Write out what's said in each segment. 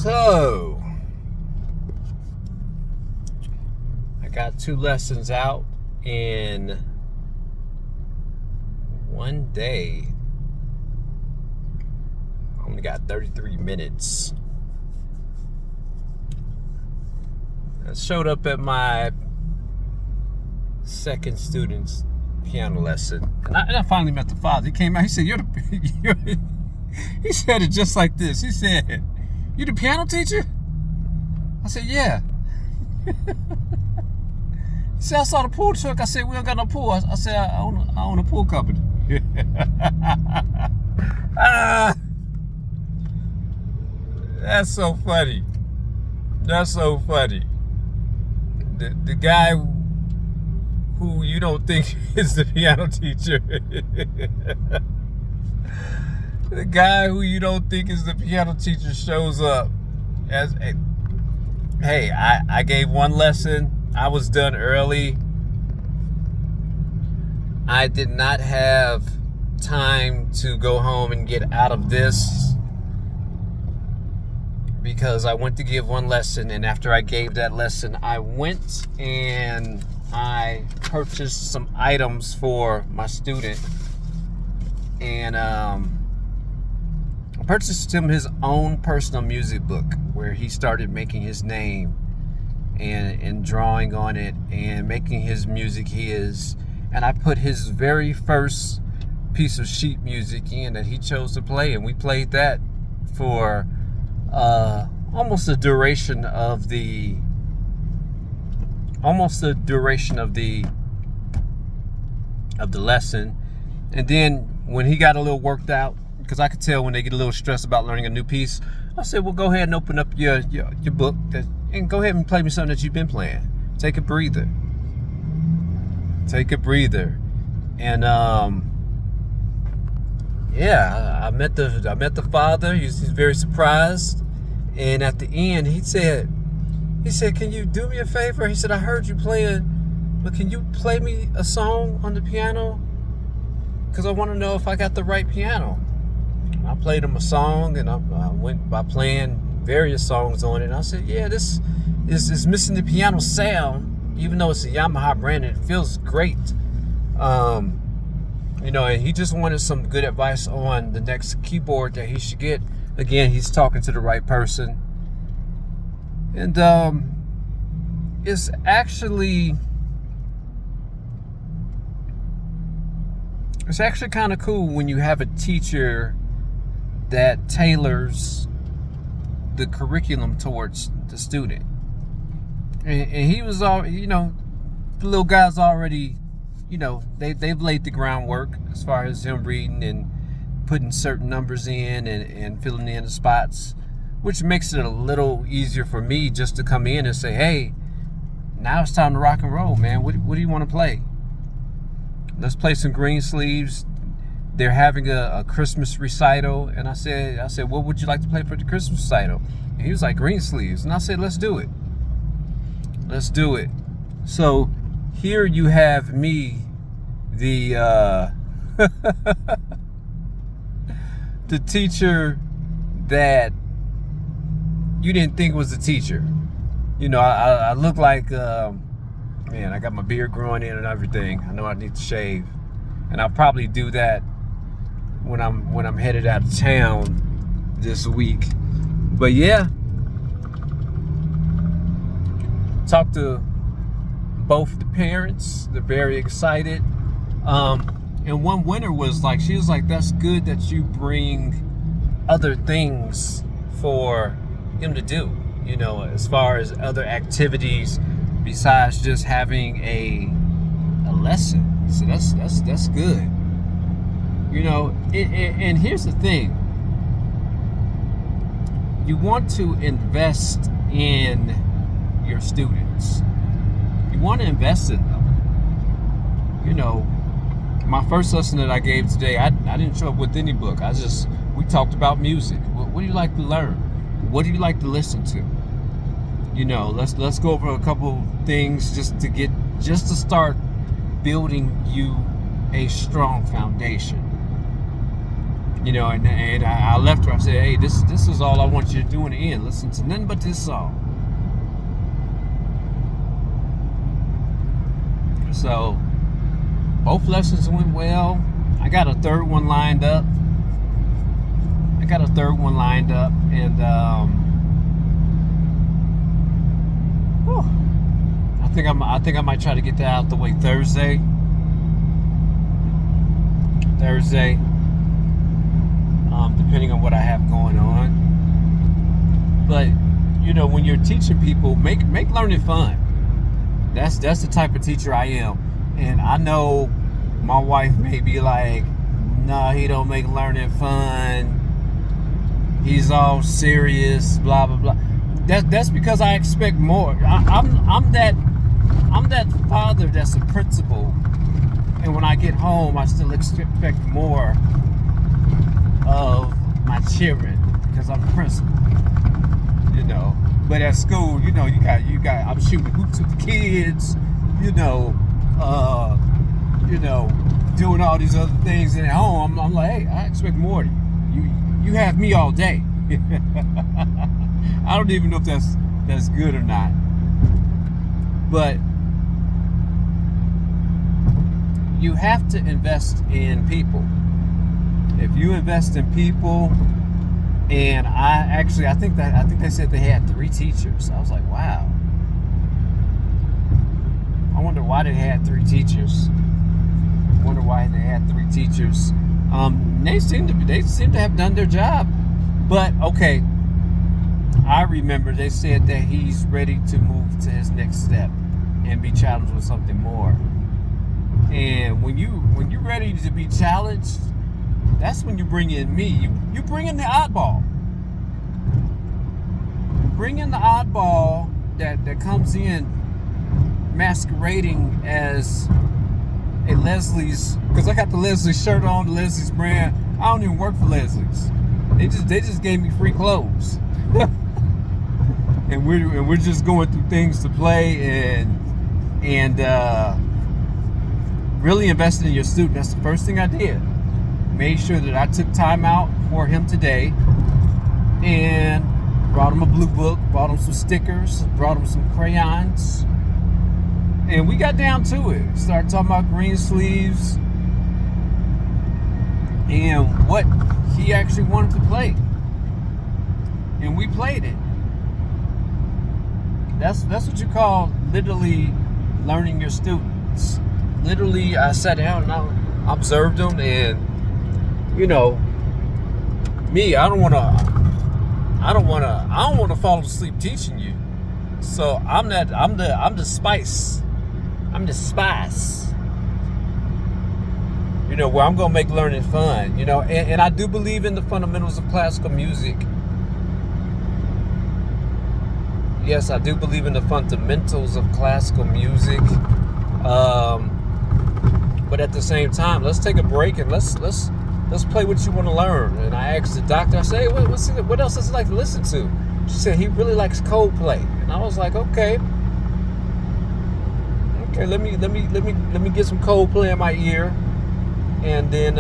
So, I got 2 lessons out in one day. I only got 33 minutes. I showed up at my second student's piano lesson, and I finally met the father. He came out. He said, he said it just like this. He said, "You the piano teacher?" I said, "Yeah." He said, "I saw the pool truck." I said, "We don't got no pool." I said, I own a pool company." That's so funny. That's so funny. The guy who you don't think is the piano teacher. The guy who you don't think is the piano teacher shows up as, hey, I gave 1 lesson. I was done early. I did not have time to go home and get out of this because I went to give 1 lesson, and after I gave that lesson, I went and I purchased some items for my student, and I purchased him his own personal music book where he started making his name and drawing on it and making his music his. And I put his very first piece of sheet music in that he chose to play, and we played that for almost the duration of the lesson. And then when he got a little worked out, because I could tell when they get a little stressed about learning a new piece, I said, well, go ahead and open up your book and go ahead and play me something that you've been playing. Take a breather. And yeah, I met the father. He's very surprised. And at the end, he said, "Can you do me a favor?" He said, "I heard you playing, but can you play me a song on the piano? Because I want to know if I got the right piano." I played him a song, and I went by playing various songs on it. And I said, "Yeah, this is missing the piano sound, even though it's a Yamaha brand, and it feels great." And he just wanted some good advice on the next keyboard that he should get. Again, he's talking to the right person. And it's actually kind of cool when you have a teacher that tailors the curriculum towards the student. And he was all, the little guy's already, they've laid the groundwork as far as him reading and putting certain numbers in and filling in the spots, which makes it a little easier for me just to come in and say, "Hey, now it's time to rock and roll, man. What do you want to play? Let's play some Greensleeves. They're having a Christmas recital." And I said, "What would you like to play for the Christmas recital?" And he was like, "Greensleeves." And I said, "Let's do it. So here you have me, the the teacher that you didn't think was a teacher. I look like, man, I got my beard growing in and everything. I know I need to shave, and I'll probably do that when I'm headed out of town this week. But yeah, talked to both the parents. They're very excited. And one winner was like, she was like, "That's good that you bring other things for him to do, as far as other activities besides just having a lesson." So that's good. And here's the thing. You want to invest in your students. You want to invest in them. My first lesson that I gave today, I didn't show up with any book. We talked about music. What do you like to learn? What do you like to listen to? Let's go over a couple things just to start building you a strong foundation. And I left her. I said, hey, this is all I want you to do in the end. Listen to nothing but this song. So both lessons went well. I got a third one lined up. And I think I might try to get that out the way Thursday. Depending on what I have going on. But when you're teaching people, make learning fun. That's the type of teacher I am. And I know my wife may be like, no, he don't make learning fun. He's all serious, blah blah blah. That's because I expect more. I'm that father that's a principal, and when I get home, I still expect more of my children because I'm the principal. But at school, you got. I'm shooting hoops with the kids. Doing all these other things. And at home, I'm like, hey, I expect more of you. You have me all day. I don't even know if that's good or not. But you have to invest in people. If you invest in people, and I think they said they had 3 teachers. I was like, wow. I wonder why they had 3 teachers. They seem to have done their job. But okay, I remember they said that he's ready to move to his next step and be challenged with something more. And when you're ready to be challenged, that's when you bring in me. You bring in the oddball. Bring in the oddball that comes in masquerading as a Leslie's, because I got the Leslie's shirt on, the Leslie's brand. I don't even work for Leslie's. They just gave me free clothes. and we're just going through things to play and really investing in your student. That's the first thing I did. Made sure that I took time out for him today and brought him a blue book, brought him some stickers, brought him some crayons. And we got down to it. Started talking about green sleeves and what he actually wanted to play. And we played it. That's what you call literally learning your students. Literally, I sat down and I observed them, and me, I don't want to fall asleep teaching you. So I'm the spice. I'm the spice. Where I'm gonna make learning fun. And I do believe in the fundamentals of classical music. Yes, I do believe in the fundamentals of classical music. But at the same time, let's take a break and let's play what you want to learn. And I asked the doctor, I said, hey, what else does he like to listen to? She said he really likes Coldplay. And I was like, okay, let me get some Coldplay in my ear, and then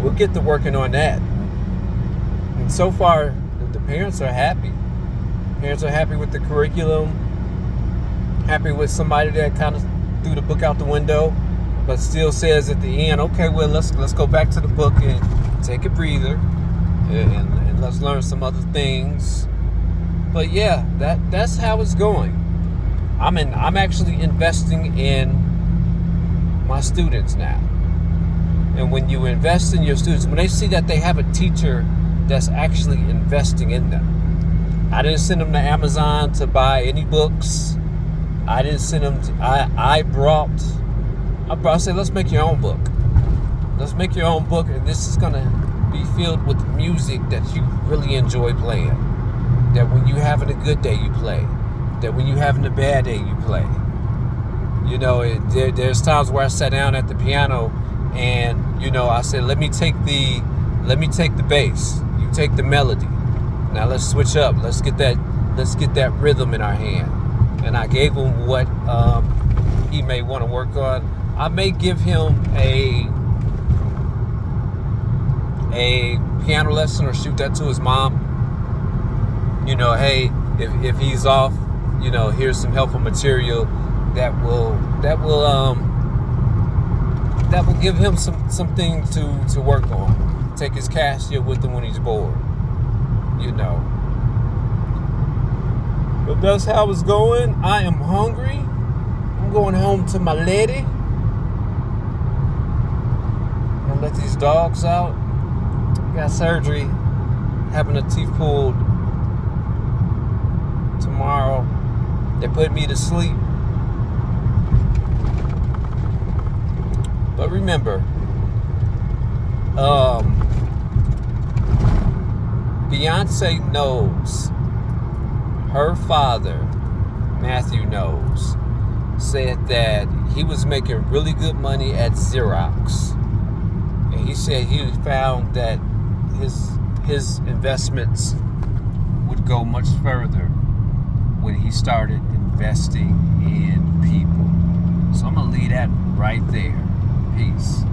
we'll get to working on that. And so far, the parents are happy. Parents are happy with the curriculum, happy with somebody that kind of threw the book out the window, but still says at the end, okay, well, let's go back to the book and take a breather, and let's learn some other things. But yeah, that's how it's going. I'm actually investing in my students now. And when you invest in your students, when they see that they have a teacher that's actually investing in them. I didn't send them to Amazon to buy any books. I didn't send them to, I said, let's make your own book. Let's make your own book, and this is gonna be filled with music that you really enjoy playing. That when you're having a good day, you play. That when you're having a bad day, you play. There's times where I sat down at the piano and, I said, let me take the bass. You take the melody. Now let's switch up. Let's get that rhythm in our hand. And I gave him what he may want to work on. I may give him a piano lesson or shoot that to his mom. You know, hey, if he's off, you know, here's some helpful material that will give him something to work on. Take his Casio with him when he's bored. You know. But that's how it's going. I am hungry. I'm going home to my lady. I'm gonna let these dogs out. Got surgery. Having a teeth pulled tomorrow. They put me to sleep. But remember, Beyonce knows. Her father, Matthew knows, said that he was making really good money at Xerox. And he said he found that his investments would go much further when he started investing in people. So I'm going to leave that right there. Peace.